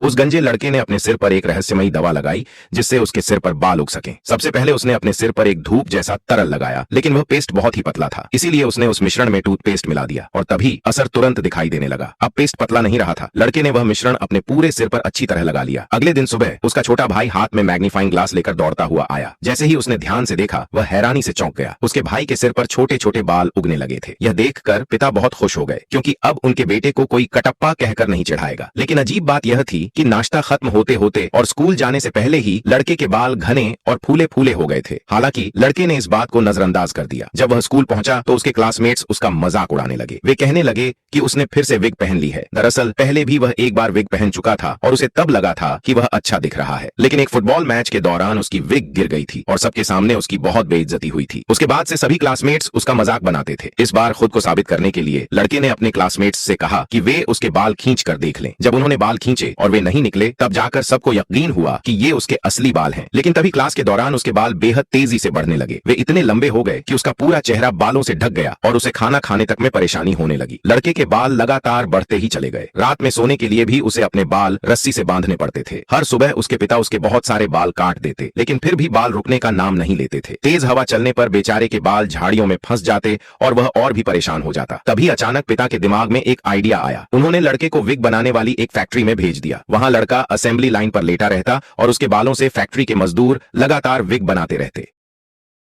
उस गंजे लड़के ने अपने सिर पर एक रहस्यमयी दवा लगाई जिससे उसके सिर पर बाल उग सके। सबसे पहले उसने अपने सिर पर एक धूप जैसा तरल लगाया, लेकिन वह पेस्ट बहुत ही पतला था, इसीलिए उसने उस मिश्रण में टूथपेस्ट मिला दिया और तभी असर तुरंत दिखाई देने लगा। अब पेस्ट पतला नहीं रहा था। लड़के ने वह मिश्रण अपने पूरे सिर पर अच्छी तरह लगा लिया। अगले दिन सुबह उसका छोटा भाई हाथ में मैग्नीफाइंग ग्लास लेकर दौड़ता हुआ आया। जैसे ही उसने ध्यान से देखा, वह हैरानी से चौंक गया। उसके भाई के सिर पर छोटे छोटे बाल उगने लगे थे। यह देखकर पिता बहुत खुश हो गए, क्योंकि अब उनके बेटे को कोई कटप्पा कहकर नहीं चिढ़ाएगा। लेकिन अजीब बात यह थी कि नाश्ता खत्म होते होते और स्कूल जाने से पहले ही लड़के के बाल घने और फूले फूले हो गए थे। हालांकि लड़के ने इस बात को नजरअंदाज कर दिया। जब वह स्कूल पहुंचा तो उसके क्लासमेट्स उसका मजाक उड़ाने लगे। वे कहने लगे कि उसने फिर से विग पहन ली है। दरअसल पहले भी वह एक बार विग पहन चुका था और उसे तब लगा था कि वह अच्छा दिख रहा है, लेकिन एक फुटबॉल मैच के दौरान उसकी विग गिर गई थी और सबके सामने उसकी बहुत बेइज्जती हुई थी। उसके बाद से सभी क्लासमेट्स उसका मजाक बनाते थे। इस बार खुद को साबित करने के लिए लड़के ने अपने क्लासमेट्स से कहा कि वे उसके बाल खींच कर देख लें। जब उन्होंने बाल खींचे और वे नहीं निकले, तब जाकर सबको यकीन हुआ कि ये उसके असली बाल हैं। लेकिन तभी क्लास के दौरान उसके बाल बेहद तेजी से बढ़ने लगे। वे इतने लंबे हो गए कि उसका पूरा चेहरा बालों से ढक गया और उसे खाना खाने तक में परेशानी होने लगी। लड़के के बाल लगातार बढ़ते ही चले गए। रात में सोने के लिए भी उसे अपने बाल रस्सी से बांधने पड़ते थे। हर सुबह उसके पिता उसके बहुत सारे बाल काट देते, लेकिन फिर भी बाल रुकने का नाम नहीं लेते थे। तेज हवा चलने पर बेचारे के बाल झाड़ियों में फंस जाते और वह और भी परेशान हो जाता। तभी अचानक पिता के दिमाग में एक आइडिया आया। उन्होंने लड़के को विग बनाने वाली एक फैक्ट्री में भेज दिया। वहां लड़का असेंबली लाइन पर लेटा रहता और उसके बालों से फैक्ट्री के मजदूर लगातार विग बनाते रहते।